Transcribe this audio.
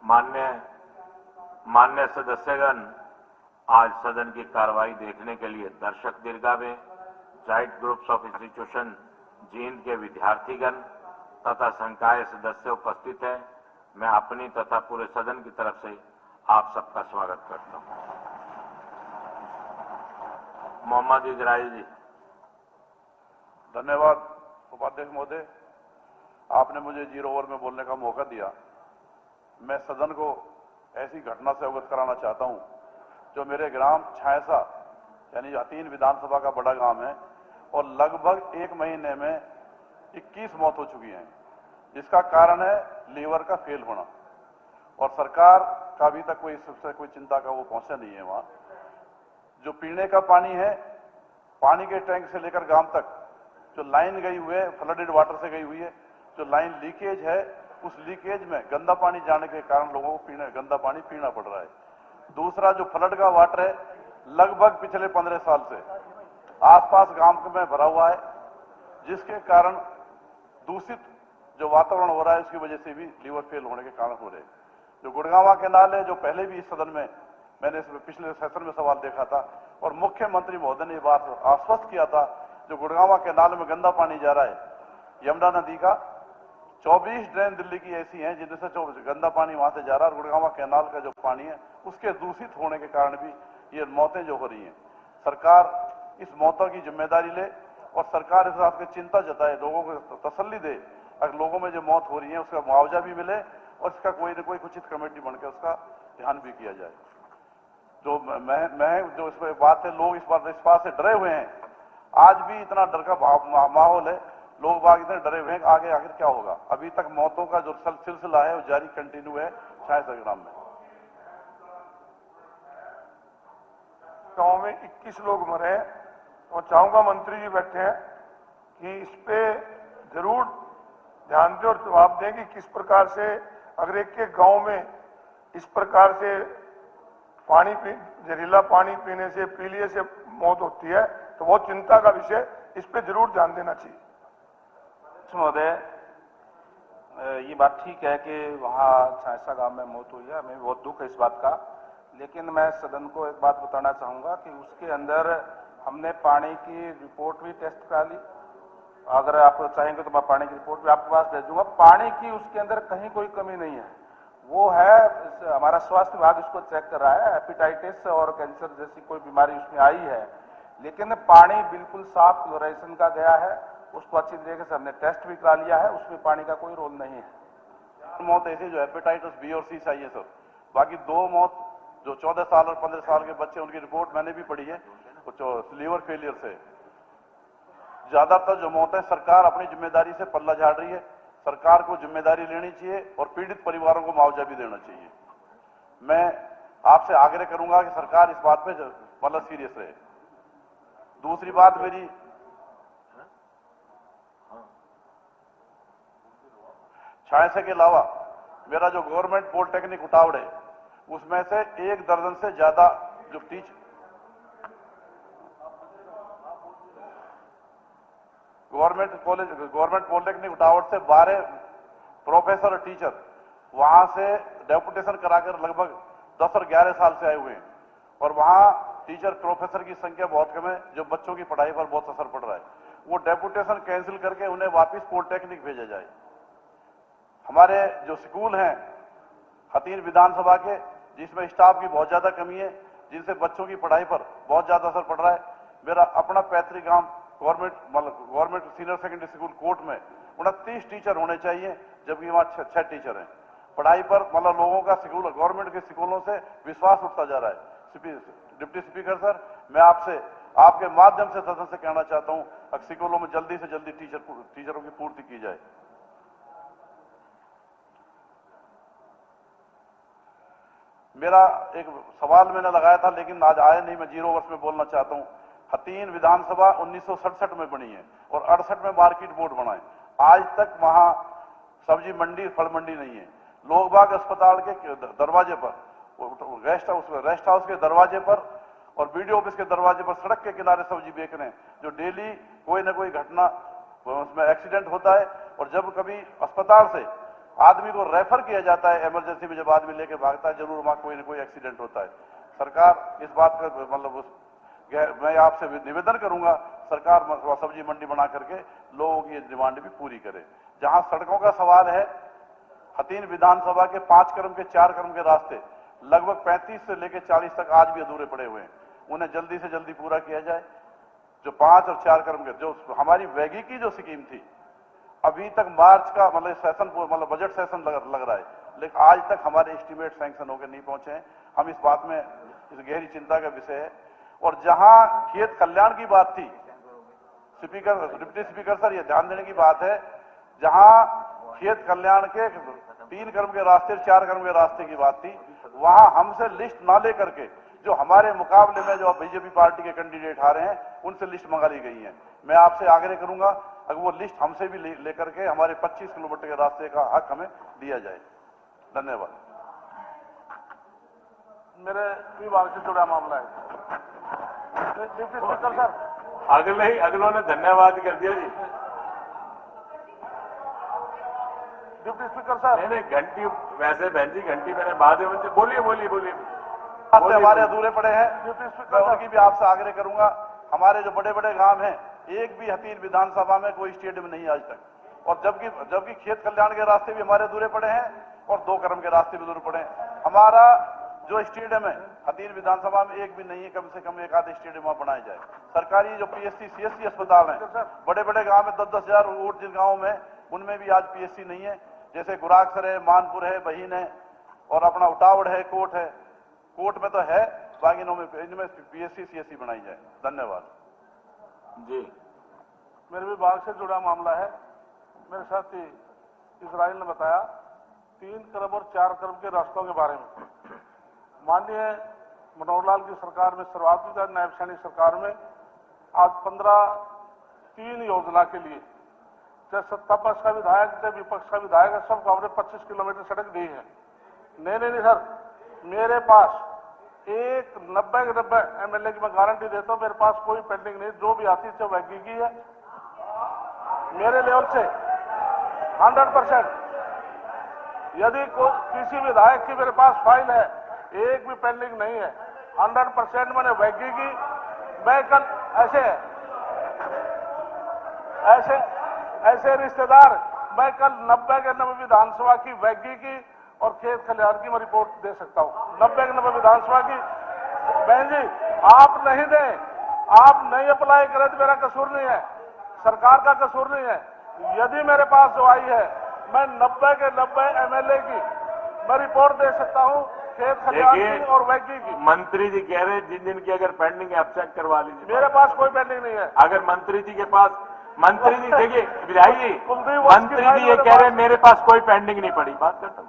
मान्य सदस्यगण, आज सदन की कार्रवाई देखने के लिए दर्शक दीर्घा में joint groups of institution Jind के विद्यार्थीगण तथा संकाय सदस्य उपस्थित हैं। मैं अपनी तथा पूरे सदन की तरफ से आप सबका स्वागत करता हूं। मोहम्मद इजराइल जी। धन्यवाद उपाध्यक्ष महोदय, आपने मुझे 0 ओवर में बोलने का मौका दिया। मैं सदन को ऐसी घटना से अवगत कराना चाहता हूं जो मेरे ग्राम छायसा यानी हतीन विधानसभा का बड़ा गांव है और लगभग 1 महीने में 21 मौत हो चुकी हैं, जिसका कारण है लीवर का फेल होना। और सरकार का अभी तक कोई चिंता का वो पहुंचा नहीं है। वहां जो पीने का पानी है, पानी के टैंक से लेकर गांव तक जो लाइन गई हुई है, फ्लडेड वाटर से गई हुई है, जो लाइन लीकेज है, उस लीकेज में गंदा पानी जाने के कारण लोगों को गंदा पानी पीना पड़ रहा है। दूसरा, जो फ्लड का वाटर है, लगभग पिछले 15 साल से आसपास गांव में भरा हुआ है, जिसके कारण दूषित जो वातावरण हो रहा है, उसकी वजह से भी लीवर फेल होने के कारण हो रहे हैं। जो गुड़गांवा कैनाल है, जो पहले भी इस सदन में मैंने पिछले सेशन में सवाल देखा था और मुख्यमंत्री महोदय ने ये बात आश्वस्त किया था, जो गुड़गांवा कैनाल में गंदा पानी जा रहा है, यमुना नदी का 24 ड्रेन दिल्ली की ऐसी हैं जिनमें से गंदा पानी वहां से जा रहा है। और गुड़गांवा कैनाल का जो पानी है, उसके दूषित होने के कारण भी ये मौतें जो हो रही हैं। सरकार इस मौतों की जिम्मेदारी ले और सरकार इस बात की चिंता जताए, लोगों को तसल्ली दे, अगर लोगों में जो मौत हो रही है उसका मुआवजा भी मिले और इसका कोई न कोई उचित कमेटी बनकर उसका ध्यान भी किया जाए। जो मैं जो इस बात है, लोग इस बात से डरे हुए हैं। आज भी इतना डर का माहौल है, लोग बाग इतने डरे हुए हैं, आगे आखिर क्या होगा। अभी तक मौतों का जो सिलसिला है वो जारी कंटिन्यू है छायसा ग्राम में। गांव में 21 लोग मरे और चाहूंगा मंत्री जी बैठे हैं कि इस पे जरूर ध्यान दें और जवाब दें कि किस प्रकार से अगर एक गांव में इस प्रकार से जहरीला पानी पीने से, पीलिए से मौत होती है तो बहुत चिंता का विषय, इस पे जरूर ध्यान देना चाहिए। महोदय, ये बात ठीक है कि वहाँ छायसा गांव में मौत हुई है, हमें बहुत दुख है इस बात का। लेकिन मैं सदन को एक बात बताना चाहूँगा कि उसके अंदर हमने पानी की रिपोर्ट भी टेस्ट करा ली। अगर आप चाहेंगे तो मैं पानी की रिपोर्ट भी आपके पास भेज दूंगा। पानी की उसके अंदर कहीं कोई कमी नहीं है। वो है, हमारा स्वास्थ्य विभाग इसको चेक कर रहा है, हेपेटाइटिस और कैंसर जैसी कोई बीमारी उसमें आई है, लेकिन पानी बिल्कुल साफ क्लोराइजेशन का गया है। उसको अच्छी तरीके से हमने टेस्ट भी करा लिया है, उसमें पानी का कोई रोल नहीं है। मौत ऐसे जो हेपेटाइटिस बी और सी चाहिए सर, बाकी 2 मौत जो 14 साल और 15 साल के बच्चे, उनकी रिपोर्ट मैंने भी पढ़ी है, लीवर फेलियर से। ज्यादातर जो मौतें सरकार अपनी जिम्मेदारी से पल्ला झाड़ रही है। सरकार को जिम्मेदारी लेनी चाहिए और पीड़ित परिवारों को मुआवजा भी देना चाहिए। मैं आपसे आग्रह करूंगा कि सरकार इस बात पे मतलब सीरियस रहे। दूसरी बात मेरी, छायसे के अलावा मेरा जो गवर्नमेंट पॉलिटेक्निक उटावड़ है, उसमें से 1 दर्जन से ज्यादा जो गवर्नमेंट पॉलिटेक्निक उटावड़ से 12 प्रोफेसर और टीचर वहां से डेपुटेशन कराकर लगभग 10 और 11 साल से आए हुए हैं। और वहां टीचर प्रोफेसर की संख्या बहुत कम है, जो बच्चों की पढ़ाई पर बहुत असर पड़ रहा है। वो डेपुटेशन कैंसिल करके उन्हें वापस पॉलिटेक्निक भेजा जाए। हमारे जो स्कूल हैं हतीन विधानसभा के, जिसमें स्टाफ की बहुत ज्यादा कमी है, जिनसे बच्चों की पढ़ाई पर बहुत ज्यादा असर पड़ रहा है। मेरा अपना पैतृक गांव government senior secondary school court में 29 टीचर होने चाहिए, जबकि वहां 6 टीचर हैं। पढ़ाई पर लोगों का स्कूल, गवर्नमेंट के स्कूलों से विश्वास उठता जा रहा है। डिप्टी स्पीकर सर, मैं आपसे आपके माध्यम से सदन से कहना चाहता हूं, स्कूलों में जल्दी से जल्दी टीचरों की पूर्ति की जाए। मेरा एक सवाल मैंने लगाया था लेकिन आज आया नहीं, मैं 0 ओवर में बोलना चाहता हूं। हतीन विधानसभा 1967 में बनी है और 68 में मार्केट बोर्ड बना है। आज तक वहां सब्जी मंडी, फल मंडी नहीं है। लोग बाग अस्पताल के दरवाजे पर, रेस्ट हाउस के दरवाजे पर और बीडीओ ऑफिस के दरवाजे पर, सड़क के किनारे सब्जी बेच रहे हैं, जो डेली कोई ना कोई घटना उसमें एक्सीडेंट होता है। और जब कभी अस्पताल से आदमी को रेफर किया जाता है इमरजेंसी में, जब आदमी लेके भागता है जरूर वहां कोई ना कोई एक्सीडेंट होता है। सरकार इस बात का मतलब मैं आपसे निवेदन करूंगा, सरकार सब्जी मंडी बना करके लोगों की डिमांड भी पूरी करे। जहां सड़कों का सवाल है, हथीन विधानसभा के 5 क्रम के 4 क्रम के रास्ते लगभग 35 से लेकर 40 तक आज भी अधूरे पड़े हुए हैं, उन्हें जल्दी से जल्दी पूरा किया जाए। जो 5 और 4 क्रम के जो हमारी वैगी की जो स्कीम थी, अभी तक मार्च का मतलब सेशन मतलब बजट सेशन लग रहा है, लेकिन आज तक हमारे एस्टीमेट सैंक्शन होकर नहीं पहुंचे हैं। हम इस बात में इस गहरी चिंता का विषय है। और जहां खेत कल्याण की बात थी, डिप्टी स्पीकर सर ये ध्यान देने की बात है, जहां खेत कल्याण के 3 क्रम के रास्ते 4 क्रम के रास्ते की बात थी, वहां हमसे लिस्ट ना लेकर के जो हमारे मुकाबले में जो बीजेपी पार्टी के कैंडिडेट आ रहे हैं उनसे लिस्ट मंगा ली गई है। मैं आपसे आग्रह करूंगा अगर वो लिस्ट हमसे भी लेकर के हमारे 25 किलोमीटर के रास्ते का हक हमें दिया जाए। धन्यवाद। मेरे विभाग से जुड़ा मामला है। डिप्टी स्पीकर सर, अगलों ने धन्यवाद कर दिया जी। डिप्टी स्पीकर सर, नहीं घंटी वैसे बहन जी घंटी मैंने बाद में बोलिए हमारे अधूरे पड़े हैं। डिप्टी मैं स्पीकर उनकी भी आपसे आग्रह करूंगा, हमारे जो बड़े बड़े गांव हैं एक भी हथीन विधानसभा में कोई स्टेडियम नहीं आज तक, और जबकि खेत कल्याण के रास्ते भी हमारे अधूरे पड़े हैं और 2 क्रम के रास्ते भी अधूरे पड़े हैं। हमारा जो स्टेडियम है हथीन विधानसभा में एक भी नहीं है, कम से कम एक आधे स्टेडियम वहां बनाया जाए। सरकारी जो पीएससी सीएससी अस्पताल है बड़े बड़े गांव में 10-10 हजार वोट जिन गाँव में, उनमें भी आज पीएससी नहीं है। जैसे गुरागसर है, मानपुर है, बहीन है और अपना उटावड़ है, कोट है। कोट में तो है, बाकी इनमें पीएससी सीएससी बनाई जाए। धन्यवाद जी। मेरे विभाग से जुड़ा मामला है। मेरे साथी इजराइल ने बताया 3 क्रम और 4 क्रम के रास्तों के बारे में। माननीय मनोहर लाल की सरकार में शुरुआत हुई था, नायब सैनिक सरकार में आज 15-3 योजना के लिए चाहे सत्ता पक्ष का विधायक चाहे विपक्ष का विधायक है, सबको हमने 25 किलोमीटर सड़क दी है। नहीं सर, मेरे पास 90 के 90 एमएलए की मैं गारंटी देता हूं, मेरे पास कोई पेंडिंग नहीं। जो भी आती है वैज्ञानिक है मेरे लेवल से 100%। यदि किसी विधायक की मेरे पास फाइल है, एक भी पेंडिंग नहीं है, 100% मैंने वैज्ञानिक। मैं कल ऐसे रिश्तेदार, मैं कल 90 के 90 विधानसभा की वैज्ञानिक और खेत कल्याण की मैं रिपोर्ट दे सकता हूं। 90 के 90 विधानसभा की। बहन जी आप नहीं दें, आप नहीं अप्लाई करें तो मेरा कसूर नहीं है, सरकार का कसूर नहीं है। यदि मेरे पास जो आई है, मैं 90 के 90 एमएलए की मैं रिपोर्ट दे सकता हूं, खेत कल्याण की और वैज्ञानिक की। मंत्री जी कह रहे जिन जिन की अगर पेंडिंग है आप चेक करवा लीजिए। मेरे पास कोई पेंडिंग नहीं है। अगर मंत्री जी के पास, मंत्री जी देखिए विधायक जी, कुलदीप मंत्री जी ये कह रहे हैं मेरे पास कोई पेंडिंग नहीं पड़ी, बात करता हूं।